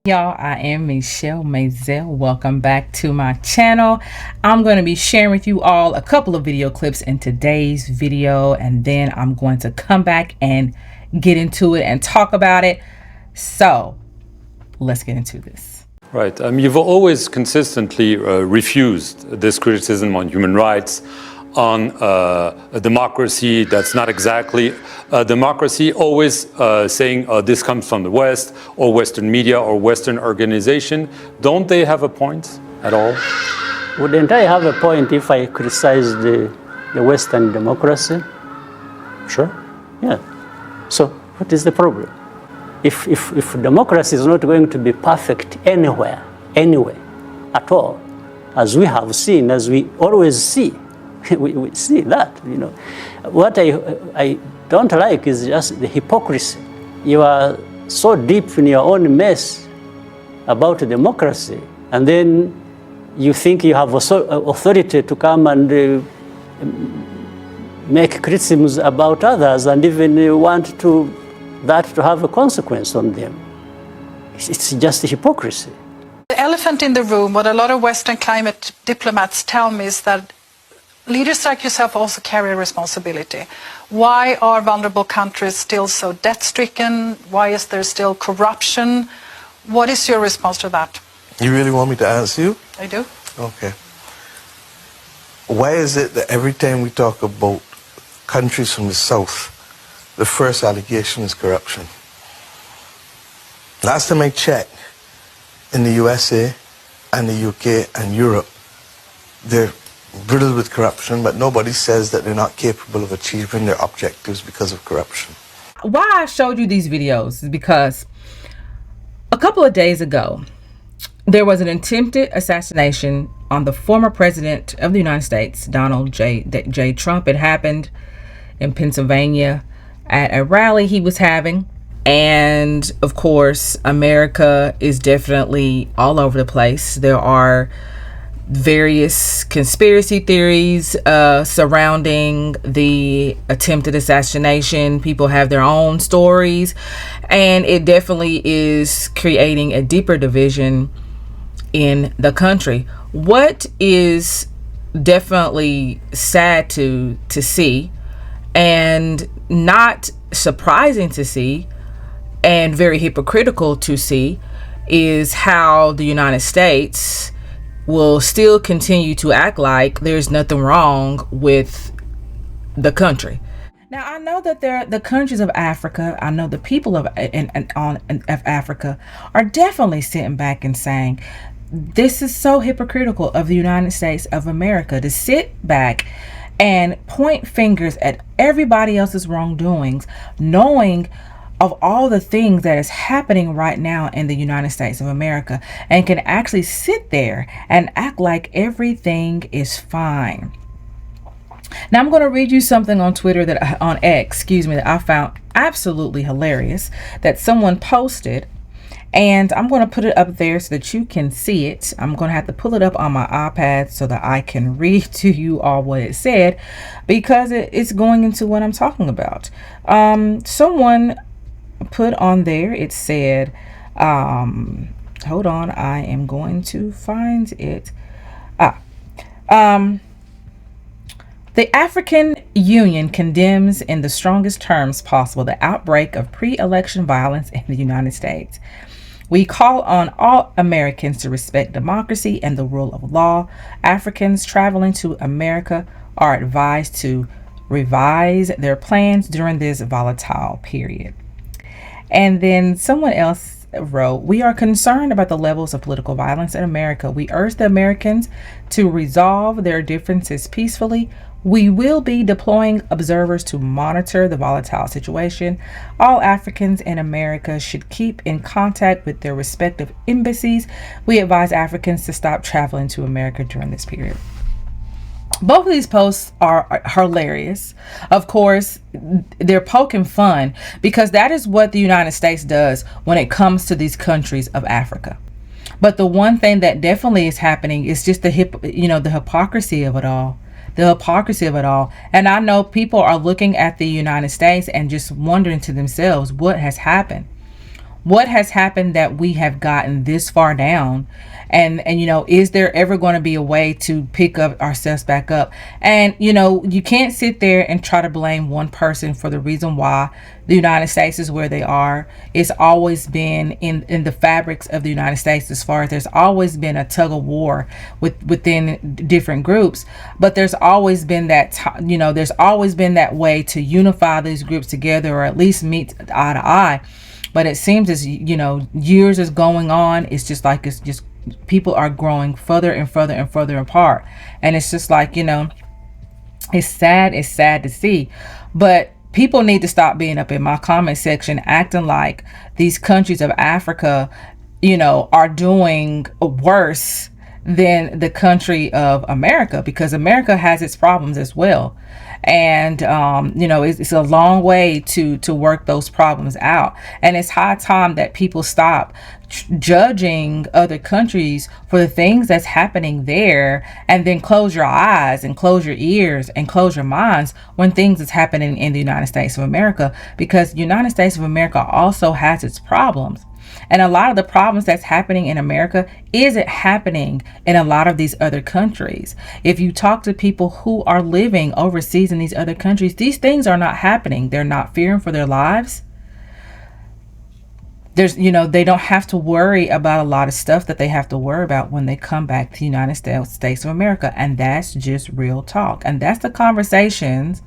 Y'all, I am Michelle Mazelleغ. Welcome back to my channel. I'm going to be sharing with you all a couple of video clips in today's video, and then I'm going to come back and get into it and talk about it. So let's get into this. Right. You've always consistently refused this criticism on human rights, on a democracy that's not exactly a democracy, always saying this comes from the West or Western media or Western organization. Don't they have a point at all? Wouldn't I have a point if I criticized the Western democracy? Sure. Yeah. So what is the problem? If democracy is not going to be perfect anywhere at all, as we have seen, as we always see, we see that, you know. What I don't like is just the hypocrisy. You are so deep in your own mess about democracy, and then you think you have authority to come and make criticisms about others, and even want that to have a consequence on them. It's just hypocrisy. The elephant in the room, what a lot of Western climate diplomats tell me is that leaders like yourself also carry a responsibility. Why are vulnerable countries still so debt-stricken? Why is there still corruption? What is your response to that? You really want me to answer you? I do. Okay. Why is it that every time we talk about countries from the South, the first allegation is corruption? Last time I checked, in the USA and the UK and Europe, they're riddled with corruption, but nobody says that they're not capable of achieving their objectives because of corruption. Why I showed you these videos is because a couple of days ago, there was an attempted assassination on the former president of the United States, Donald J. Trump. It happened in Pennsylvania at a rally he was having. And of course, America is definitely all over the place. There are various conspiracy theories surrounding the attempted assassination. People have their own stories, and it definitely is creating a deeper division in the country. What is definitely sad to see, and not surprising to see, and very hypocritical to see, is how the United States will still continue to act like there's nothing wrong with the country. Now, I know that the countries of Africa, I know the people of Africa are definitely sitting back and saying, this is so hypocritical of the United States of America to sit back and point fingers at everybody else's wrongdoings, knowing of all the things that is happening right now in the United States of America, and can actually sit there and act like everything is fine. Now, I'm going to read you something on Twitter, on X, that I found absolutely hilarious, that someone posted, and I'm going to put it up there so that you can see it. I'm going to have to pull it up on my iPad so that I can read to you all what it said, because it's going into what I'm talking about. Someone put on there, it said, hold on, I am going to find it. The African Union condemns in the strongest terms possible the outbreak of pre-election violence in the United States. We call on all Americans to respect democracy and the rule of law. Africans traveling to America are advised to revise their plans during this volatile period. And then someone else wrote, we are concerned about the levels of political violence in America. We urge the Americans to resolve their differences peacefully. We will be deploying observers to monitor the volatile situation. All Africans in America should keep in contact with their respective embassies. We advise Africans to stop traveling to America during this period. Both of these posts are hilarious. Of course, they're poking fun, because that is what the United States does when it comes to these countries of Africa. But the one thing that definitely is happening is just the hypocrisy of it all. And I know people are looking at the United States and just wondering to themselves, what has happened? What has happened that we have gotten this far down? And you know, is there ever going to be a way to pick up ourselves back up? And you know, you can't sit there and try to blame one person for the reason why the United States is where they are. It's always been in the fabrics of the United States, as far as there's always been a tug of war within different groups. But there's always been that, you know, there's always been that way to unify these groups together, or at least meet eye to eye. But it seems as, you know, years is going on, it's just like, it's just, people are growing further and further and further apart. And it's just like, you know, it's sad to see. But people need to stop being up in my comment section acting like these countries of Africa, you know, are doing worse than the country of America, because America has its problems as well. And you know, it's a long way to work those problems out. And it's high time that people stop judging other countries for the things that's happening there, and then close your eyes and close your ears and close your minds when things is happening in the United States of America, because the United States of America also has its problems. And a lot of the problems that's happening in America isn't happening in a lot of these other countries. If you talk to people who are living overseas in these other countries, these things are not happening. They're not fearing for their lives. There's, you know, they don't have to worry about a lot of stuff that they have to worry about when they come back to the United States of America. And that's just real talk. And that's the conversations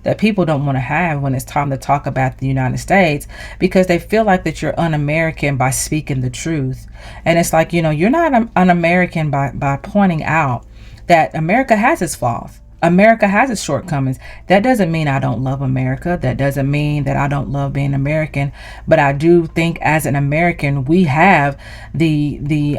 that people don't want to have when it's time to talk about the United States, because they feel like that you're un-American by speaking the truth. And it's like, you know, you're not un-American by pointing out that America has its flaws. America has its shortcomings. That doesn't mean I don't love America. That doesn't mean that I don't love being American. But I do think as an American, we have the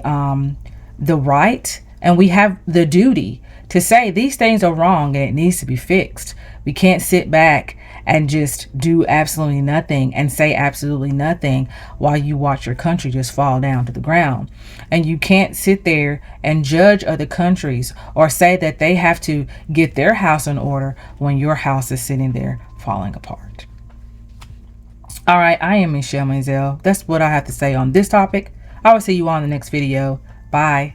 right, and we have the duty to say these things are wrong and it needs to be fixed. We can't sit back and just do absolutely nothing and say absolutely nothing while you watch your country just fall down to the ground. And you can't sit there and judge other countries or say that they have to get their house in order when your house is sitting there falling apart. All right, I am Michele Mazelleغ. That's what I have to say on this topic. I will see you on the next video. Bye.